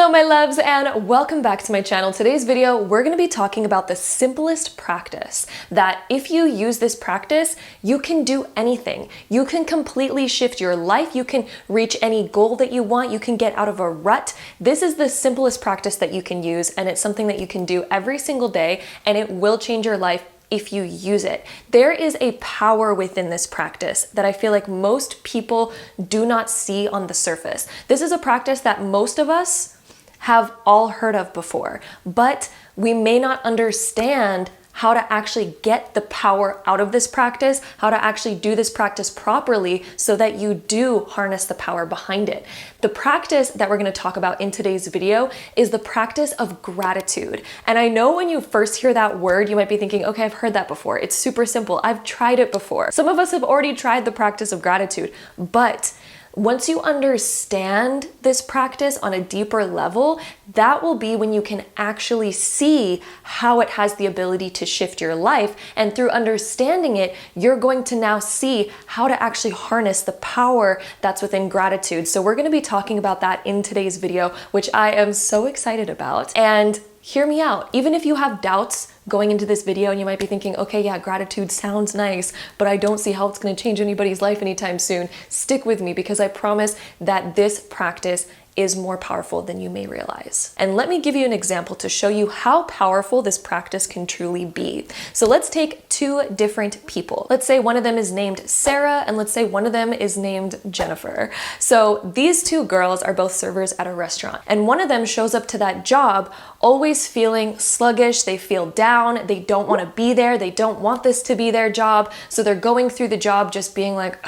Hello my loves and welcome back to my channel. Today's video, we're going to be talking about the simplest practice that if you use this practice, you can do anything. You can completely shift your life. You can reach any goal that you want. You can get out of a rut. This is the simplest practice that you can use, and it's something that you can do every single day, and it will change your life if you use it. There is a power within this practice that I feel like most people do not see on the surface. This is a practice that most of us have all heard of before, but we may not understand how to actually get the power out of this practice, how to actually do this practice properly so that you do harness the power behind it. The practice that we're going to talk about in today's video is the practice of gratitude. And I know when you first hear that word, you might be thinking, okay, I've heard that before. It's super simple. I've tried it before. Some of us have already tried the practice of gratitude, but once you understand this practice on a deeper level, that will be when you can actually see how it has the ability to shift your life. And through understanding it, you're going to now see how to actually harness the power that's within gratitude. So we're going to be talking about that in today's video, which I am so excited about. And hear me out. Even if you have doubts going into this video and you might be thinking, okay, yeah, gratitude sounds nice, but I don't see how it's going to change anybody's life anytime soon. Stick with me because I promise that this practice is more powerful than you may realize. And let me give you an example to show you how powerful this practice can truly be. So let's take two different people. Let's say one of them is named Sarah and let's say one of them is named Jennifer. So these two girls are both servers at a restaurant, and one of them shows up to that job always feeling sluggish. They feel down. They don't want to be there. They don't want this to be their job. So they're going through the job just being like,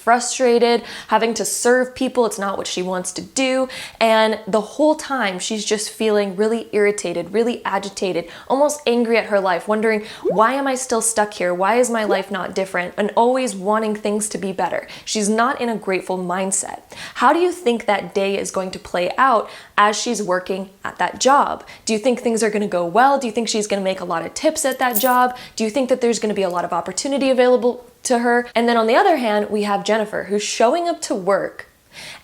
frustrated, having to serve people. It's not what she wants to do. And the whole time she's just feeling really irritated, really agitated, almost angry at her life, wondering, why am I still stuck here? Why is my life not different? And always wanting things to be better. She's not in a grateful mindset. How do you think that day is going to play out as she's working at that job? Do you think things are going to go well? Do you think she's going to make a lot of tips at that job? Do you think that there's going to be a lot of opportunity available to her? And then on the other hand, we have Jennifer, who's showing up to work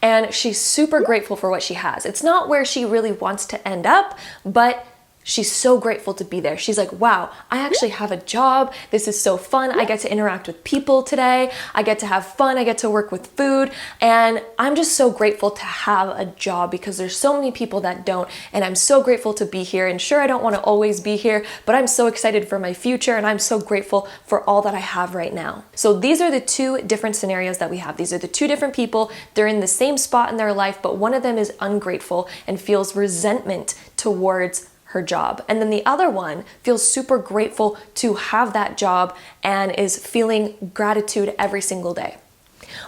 and she's super grateful for what she has. It's not where she really wants to end up, but she's so grateful to be there. She's like, wow, I actually have a job. This is so fun. I get to interact with people today. I get to have fun. I get to work with food. And I'm just so grateful to have a job because there's so many people that don't. And I'm so grateful to be here. And sure, I don't want to always be here, but I'm so excited for my future. And I'm so grateful for all that I have right now. So these are the two different scenarios that we have. These are the two different people. They're in the same spot in their life, but one of them is ungrateful and feels resentment towards her job. And then the other one feels super grateful to have that job and is feeling gratitude every single day.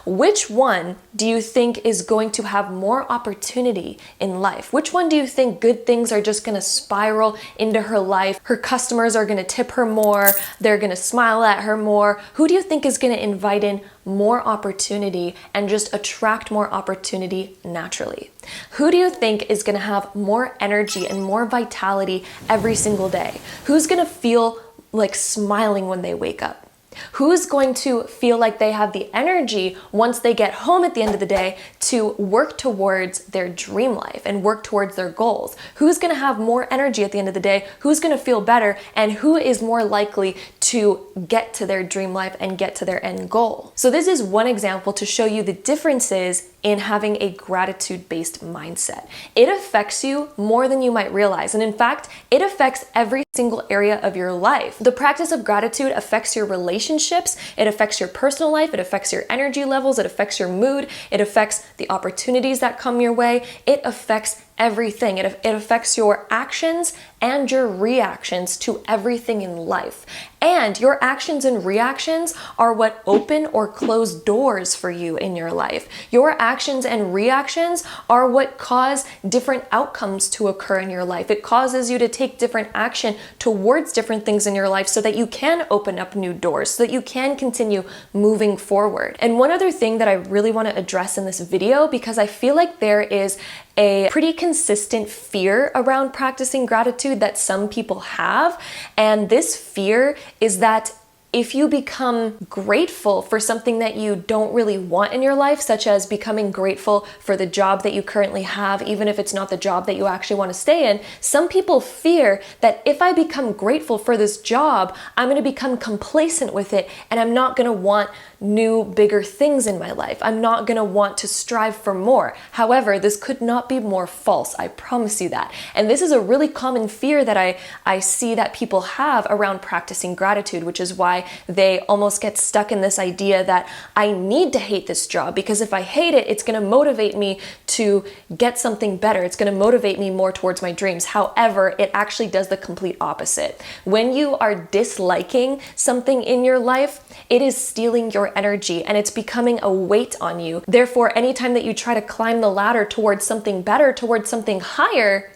Which one do you think is going to have more opportunity in life? Which one do you think good things are just going to spiral into her life? Her customers are going to tip her more. They're going to smile at her more. Who do you think is going to invite in more opportunity and just attract more opportunity naturally? Who do you think is going to have more energy and more vitality every single day? Who's going to feel like smiling when they wake up? Who's going to feel like they have the energy once they get home at the end of the day to work towards their dream life and work towards their goals? Who's going to have more energy at the end of the day? Who's going to feel better? And who is more likely to get to their dream life and get to their end goal? So this is one example to show you the differences in having a gratitude-based mindset. It affects you more than you might realize. And in fact, it affects every single area of your life. The practice of gratitude affects your relationships. It affects your personal life. It affects your energy levels. It affects your mood. It affects the opportunities that come your way. It affects everything. It affects your actions and your reactions to everything in life. And your actions and reactions are what open or close doors for you in your life. Your actions and reactions are what cause different outcomes to occur in your life. It causes you to take different action towards different things in your life so that you can open up new doors, so that you can continue moving forward. And one other thing that I really want to address in this video, because I feel like there is a pretty consistent fear around practicing gratitude that some people have. And this fear is that if you become grateful for something that you don't really want in your life, such as becoming grateful for the job that you currently have, even if it's not the job that you actually want to stay in, some people fear that if I become grateful for this job, I'm going to become complacent with it and I'm not going to want new, bigger things in my life. I'm not going to want to strive for more. However, this could not be more false. I promise you that. And this is a really common fear that I see that people have around practicing gratitude, which is why they almost get stuck in this idea that I need to hate this job because if I hate it, it's going to motivate me to get something better. It's going to motivate me more towards my dreams. However, it actually does the complete opposite. When you are disliking something in your life, it is stealing your energy and it's becoming a weight on you. Therefore, anytime that you try to climb the ladder towards something better, towards something higher,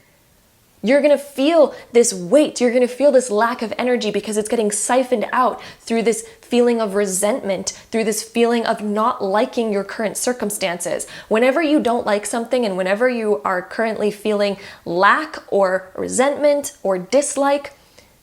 you're going to feel this weight. You're going to feel this lack of energy because it's getting siphoned out through this feeling of resentment, through this feeling of not liking your current circumstances. Whenever you don't like something and whenever you are currently feeling lack or resentment or dislike,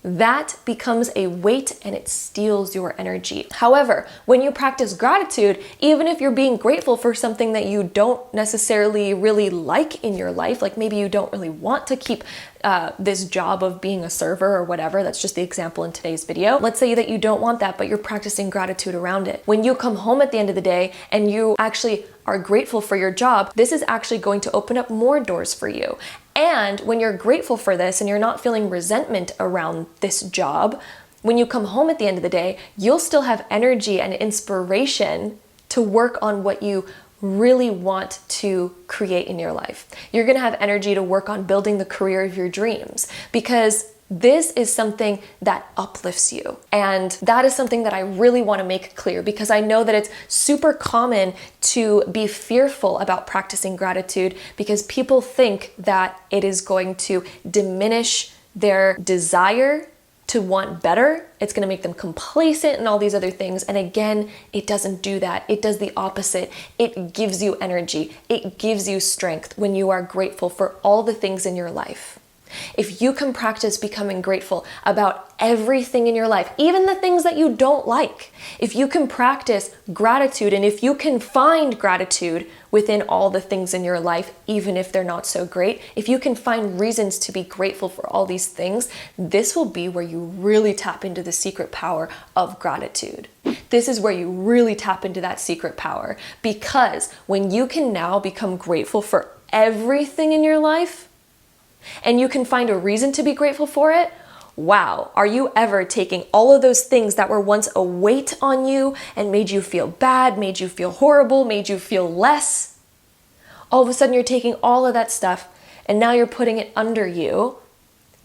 that becomes a weight and it steals your energy. However, when you practice gratitude, even if you're being grateful for something that you don't necessarily really like in your life, like maybe you don't really want to keep this job of being a server or whatever, that's just the example in today's video. Let's say that you don't want that, but you're practicing gratitude around it. When you come home at the end of the day and you actually are grateful for your job, this is actually going to open up more doors for you. And when you're grateful for this and you're not feeling resentment around this job, when you come home at the end of the day, you'll still have energy and inspiration to work on what you really want to create in your life. You're going to have energy to work on building the career of your dreams because this is something that uplifts you. And that is something that I really want to make clear because I know that it's super common to be fearful about practicing gratitude because people think that it is going to diminish their desire to want better. It's going to make them complacent and all these other things. And again, it doesn't do that. It does the opposite. It gives you energy. It gives you strength when you are grateful for all the things in your life. If you can practice becoming grateful about everything in your life, even the things that you don't like, if you can practice gratitude and if you can find gratitude within all the things in your life, even if they're not so great, if you can find reasons to be grateful for all these things, this will be where you really tap into the secret power of gratitude. This is where you really tap into that secret power because when you can now become grateful for everything in your life, and you can find a reason to be grateful for it, wow, are you ever taking all of those things that were once a weight on you and made you feel bad, made you feel horrible, made you feel less? All of a sudden you're taking all of that stuff and now you're putting it under you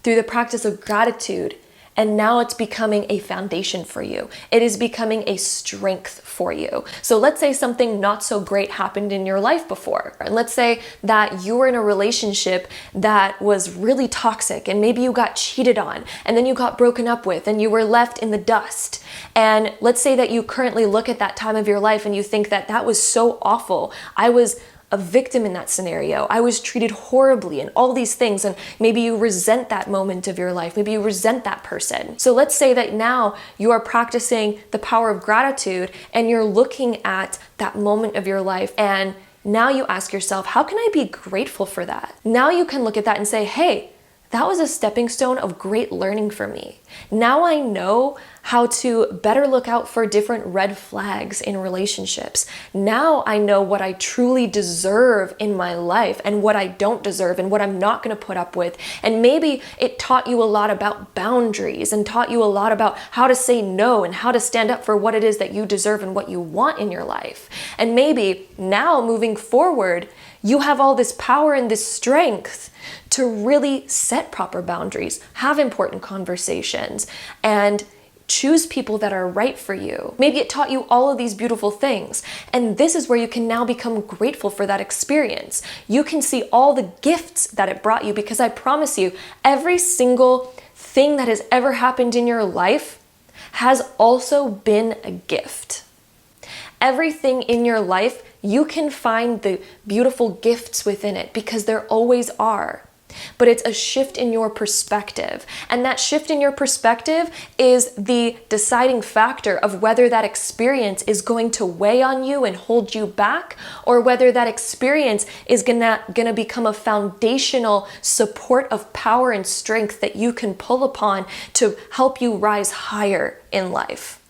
through the practice of gratitude. And now it's becoming a foundation for you. It is becoming a strength for you. So let's say something not so great happened in your life before. And let's say that you were in a relationship that was really toxic and maybe you got cheated on and then you got broken up with and you were left in the dust. And let's say that you currently look at that time of your life and you think that that was so awful. I was a victim in that scenario. I was treated horribly and all these things. And maybe you resent that moment of your life. Maybe you resent that person. So let's say that now you are practicing the power of gratitude and you're looking at that moment of your life and now you ask yourself, how can I be grateful for that? Now you can look at that and say, hey, that was a stepping stone of great learning for me. Now I know how to better look out for different red flags in relationships. Now I know what I truly deserve in my life and what I don't deserve and what I'm not going to put up with. And maybe it taught you a lot about boundaries and taught you a lot about how to say no and how to stand up for what it is that you deserve and what you want in your life. And maybe now moving forward, you have all this power and this strength to really set proper boundaries, have important conversations, and choose people that are right for you. Maybe it taught you all of these beautiful things. And this is where you can now become grateful for that experience. You can see all the gifts that it brought you because I promise you, every single thing that has ever happened in your life has also been a gift. Everything in your life, you can find the beautiful gifts within it because there always are. but it's a shift in your perspective. And that shift in your perspective is the deciding factor of whether that experience is going to weigh on you and hold you back, or whether that experience is gonna become a foundational support of power and strength that you can pull upon to help you rise higher in life.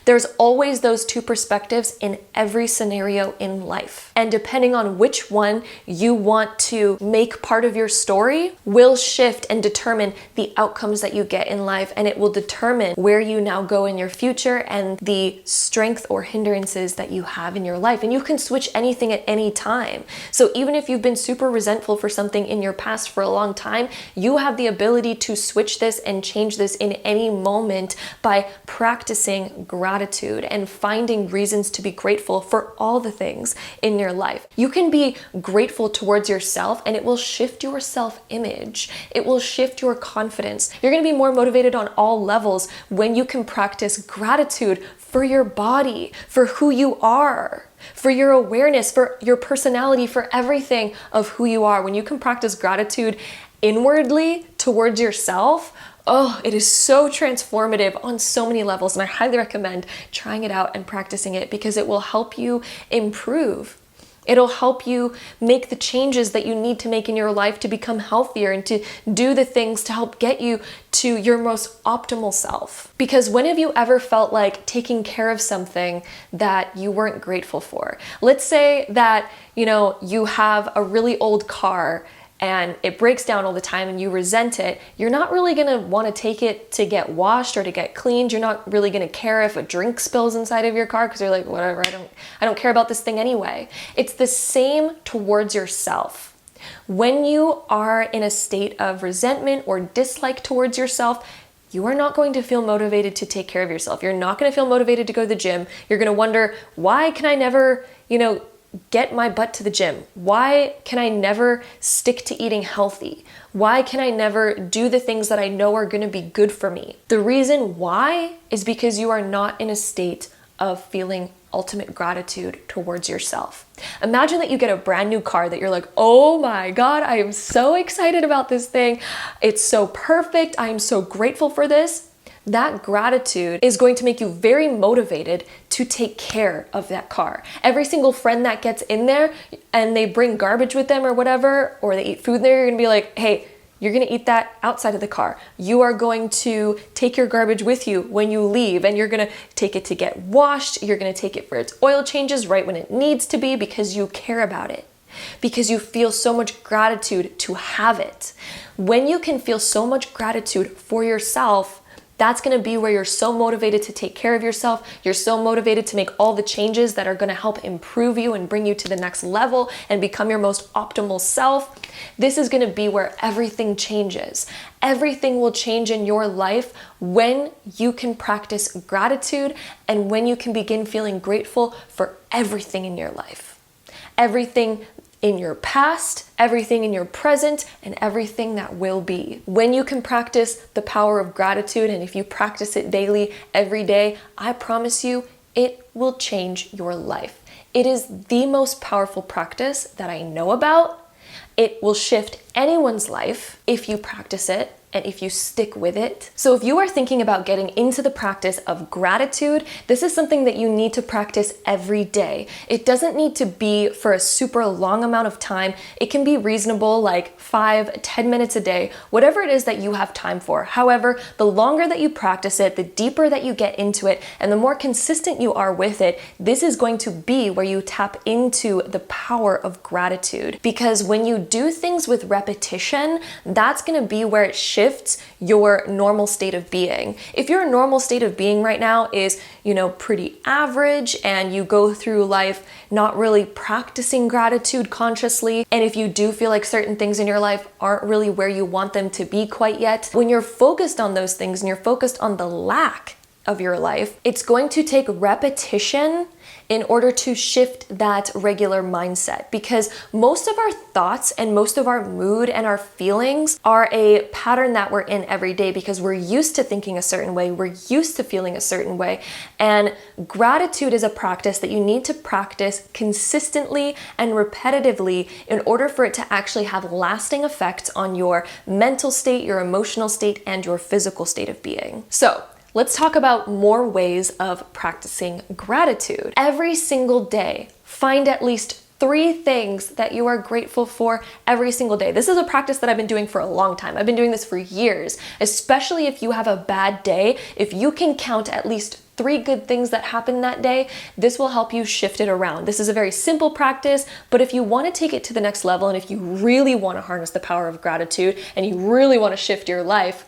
There's always those two perspectives in every scenario in life. And depending on which one you want to make part of your story will shift and determine the outcomes that you get in life. And it will determine where you now go in your future and the strength or hindrances that you have in your life. And you can switch anything at any time. So even if you've been super resentful for something in your past for a long time, you have the ability to switch this and change this in any moment by practicing gratitude and finding reasons to be grateful for all the things in your life. You can be grateful towards yourself and it will shift your self-image. It will shift your confidence. You're going to be more motivated on all levels when you can practice gratitude for your body, for who you are, for your awareness, for your personality, for everything of who you are. When you can practice gratitude inwardly towards yourself, oh, it is so transformative on so many levels, and I highly recommend trying it out and practicing it because it will help you improve. It'll help you make the changes that you need to make in your life to become healthier and to do the things to help get you to your most optimal self. Because when have you ever felt like taking care of something that you weren't grateful for? Let's say that, you have a really old car and it breaks down all the time and you resent it. You're not really gonna wanna take it to get washed or to get cleaned. You're not really gonna care if a drink spills inside of your car because you're like, whatever, I don't care about this thing anyway. It's the same towards yourself. When you are in a state of resentment or dislike towards yourself, you are not going to feel motivated to take care of yourself. You're not gonna feel motivated to go to the gym. You're gonna wonder, why can I never, get my butt to the gym? Why can I never stick to eating healthy? Why can I never do the things that I know are going to be good for me? The reason why is because you are not in a state of feeling ultimate gratitude towards yourself. Imagine that you get a brand new car that you're like, oh my God, I am so excited about this thing. It's so perfect. I am so grateful for this. That gratitude is going to make you very motivated to take care of that car. Every single friend that gets in there and they bring garbage with them or whatever, or they eat food there, you're gonna be like, hey, you're gonna eat that outside of the car. You are going to take your garbage with you when you leave, and you're gonna take it to get washed. You're gonna take it for its oil changes right when it needs to be because you care about it. Because you feel so much gratitude to have it. When you can feel so much gratitude for yourself, that's going to be where you're so motivated to take care of yourself. You're so motivated to make all the changes that are going to help improve you and bring you to the next level and become your most optimal self. This is going to be where everything changes. Everything will change in your life when you can practice gratitude and when you can begin feeling grateful for everything in your life. Everything in your past, everything in your present, and everything that will be. When you can practice the power of gratitude, and if you practice it daily, every day, I promise you, it will change your life. It is the most powerful practice that I know about. It will shift anyone's life if you practice it and if you stick with it. So if you are thinking about getting into the practice of gratitude, this is something that you need to practice every day. It doesn't need to be for a super long amount of time. It can be reasonable, like 5-10 minutes a day, whatever it is that you have time for. However, the longer that you practice it, the deeper that you get into it, and the more consistent you are with it, this is going to be where you tap into the power of gratitude. Because when you do things with repetition, that's going to be where it shifts your normal state of being. If your normal state of being right now is, pretty average, and you go through life not really practicing gratitude consciously, and if you do feel like certain things in your life aren't really where you want them to be quite yet, when you're focused on those things and you're focused on the lack of your life, it's going to take repetition in order to shift that regular mindset, because most of our thoughts and most of our mood and our feelings are a pattern that we're in every day because we're used to thinking a certain way, we're used to feeling a certain way. And gratitude is a practice that you need to practice consistently and repetitively in order for it to actually have lasting effects on your mental state, your emotional state, and your physical state of being. So let's talk about more ways of practicing gratitude. Every single day, find at least 3 things that you are grateful for every single day. This is a practice that I've been doing for a long time. I've been doing this for years, especially if you have a bad day. If you can count at least 3 good things that happened that day, this will help you shift it around. This is a very simple practice, but if you want to take it to the next level and if you really want to harness the power of gratitude and you really want to shift your life,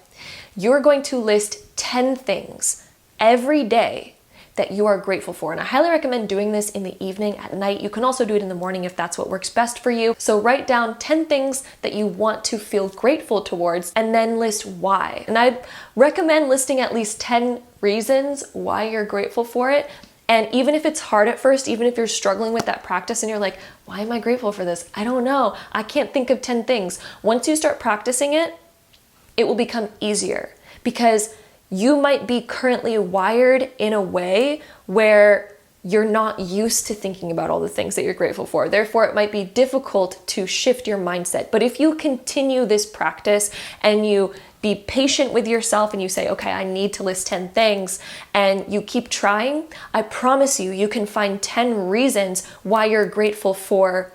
you're going to list 10 things every day that you are grateful for. And I highly recommend doing this in the evening, at night. You can also do it in the morning if that's what works best for you. So write down 10 things that you want to feel grateful towards and then list why. And I recommend listing at least 10 reasons why you're grateful for it. And even if it's hard at first, even if you're struggling with that practice and you're like, why am I grateful for this? I don't know. I can't think of 10 things. Once you start practicing it, it will become easier because you might be currently wired in a way where you're not used to thinking about all the things that you're grateful for. Therefore, it might be difficult to shift your mindset. But if you continue this practice and you be patient with yourself and you say, okay, I need to list 10 things, and you keep trying, I promise you, you can find 10 reasons why you're grateful for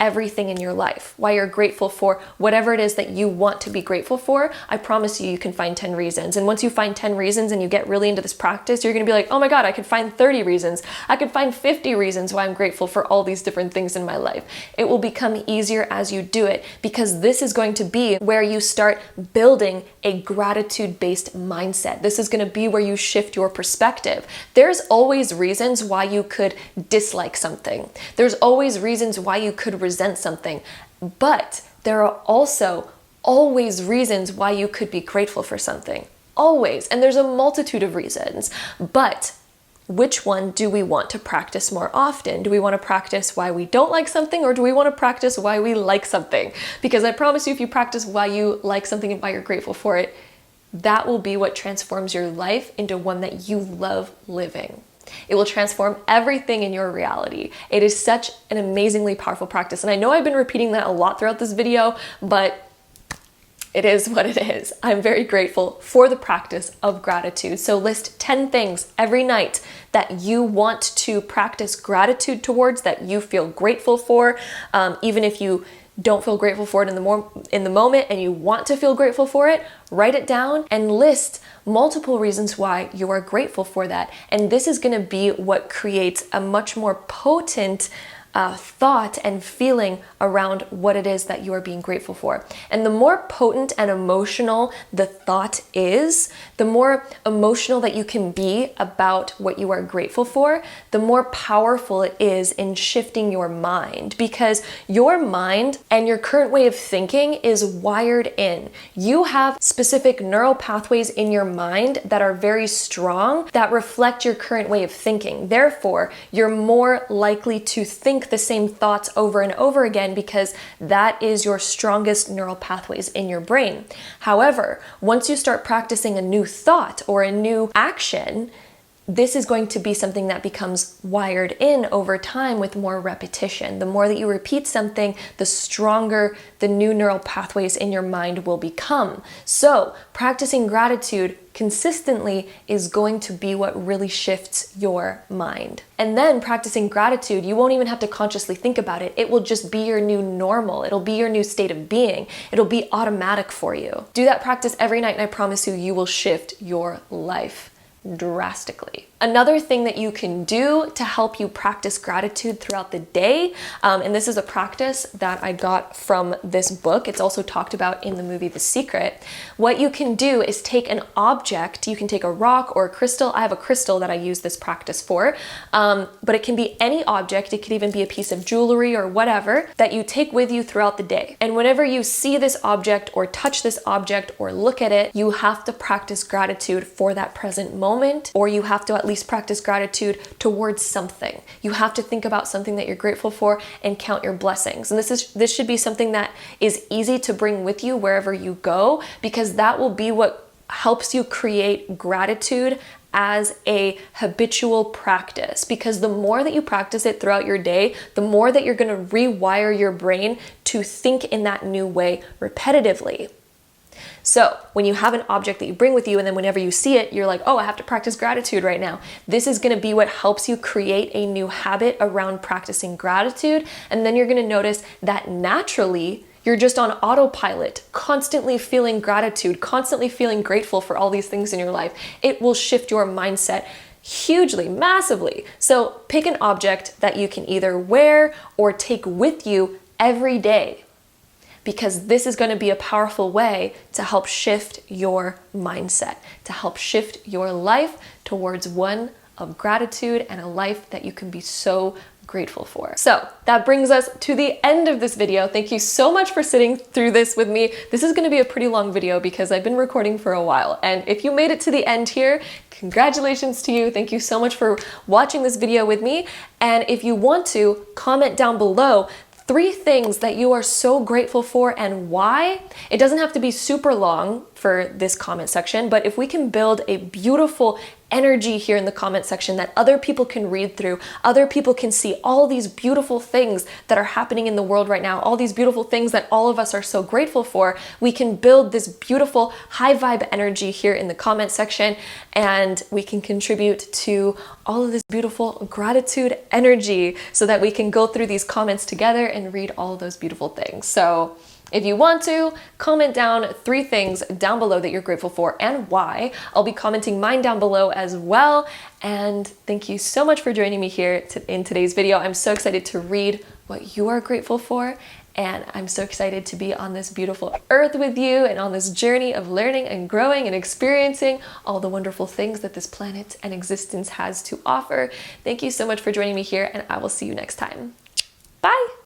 everything in your life, why you're grateful for whatever it is that you want to be grateful for. I promise you, you can find 10 reasons. And once you find 10 reasons and you get really into this practice, you're going to be like, oh my God, I could find 30 reasons. I could find 50 reasons why I'm grateful for all these different things in my life. It will become easier as you do it because this is going to be where you start building a gratitude-based mindset. This is going to be where you shift your perspective. There's always reasons why you could dislike something. There's always reasons why you could resent something, but there are also always reasons why you could be grateful for something. Always. And there's a multitude of reasons, but which one do we want to practice more often? Do we want to practice why we don't like something, or do we want to practice why we like something? Because I promise you, if you practice why you like something and why you're grateful for it, that will be what transforms your life into one that you love living. It will transform everything in your reality. It is such an amazingly powerful practice. And I know I've been repeating that a lot throughout this video, but it is what it is. I'm very grateful for the practice of gratitude. So list 10 things every night that you want to practice gratitude towards, that you feel grateful for, even if you don't feel grateful for it in the moment and you want to feel grateful for it, write it down and list multiple reasons why you are grateful for that. And this is going to be what creates a much more potent thought and feeling around what it is that you are being grateful for. And the more potent and emotional the thought is, the more emotional that you can be about what you are grateful for, the more powerful it is in shifting your mind, because your mind and your current way of thinking is wired in. You have specific neural pathways in your mind that are very strong that reflect your current way of thinking. Therefore, you're more likely to think the same thoughts over and over again because that is your strongest neural pathways in your brain. However, once you start practicing a new thought or a new action, this is going to be something that becomes wired in over time with more repetition. The more that you repeat something, the stronger the new neural pathways in your mind will become. So practicing gratitude consistently is going to be what really shifts your mind. And then practicing gratitude, you won't even have to consciously think about it. It will just be your new normal. It'll be your new state of being. It'll be automatic for you. Do that practice every night and I promise you, you will shift your life drastically. Another thing that you can do to help you practice gratitude throughout the day, and this is a practice that I got from this book. It's also talked about in the movie The Secret. What you can do is take an object. You can take a rock or a crystal. I have a crystal that I use this practice for, but it can be any object. It could even be a piece of jewelry or whatever that you take with you throughout the day. And whenever you see this object or touch this object or look at it, you have to practice gratitude for that present moment, or you have to at least least practice gratitude towards something. You have to think about something that you're grateful for and count your blessings. And this should be something that is easy to bring with you wherever you go, because that will be what helps you create gratitude as a habitual practice. Because the more that you practice it throughout your day, the more that you're going to rewire your brain to think in that new way repetitively. So when you have an object that you bring with you, and then whenever you see it, you're like, oh, I have to practice gratitude right now. This is going to be what helps you create a new habit around practicing gratitude. And then you're going to notice that naturally, you're just on autopilot, constantly feeling gratitude, constantly feeling grateful for all these things in your life. It will shift your mindset hugely, massively. So pick an object that you can either wear or take with you every day, because this is going to be a powerful way to help shift your mindset, to help shift your life towards one of gratitude and a life that you can be so grateful for. So that brings us to the end of this video. Thank you so much for sitting through this with me. This is going to be a pretty long video because I've been recording for a while. And if you made it to the end here, congratulations to you. Thank you so much for watching this video with me. And if you want to, comment down below 3 things that you are so grateful for and why. It doesn't have to be super long for this comment section, but if we can build a beautiful energy here in the comment section that other people can read through, other people can see all these beautiful things that are happening in the world right now, all these beautiful things that all of us are so grateful for, we can build this beautiful high vibe energy here in the comment section, and we can contribute to all of this beautiful gratitude energy so that we can go through these comments together and read all of those beautiful things. So if you want to, comment down 3 things down below that you're grateful for and why. I'll be commenting mine down below as well. And thank you so much for joining me here in today's video. I'm so excited to read what you are grateful for. And I'm so excited to be on this beautiful earth with you and on this journey of learning and growing and experiencing all the wonderful things that this planet and existence has to offer. Thank you so much for joining me here, and I will see you next time. Bye!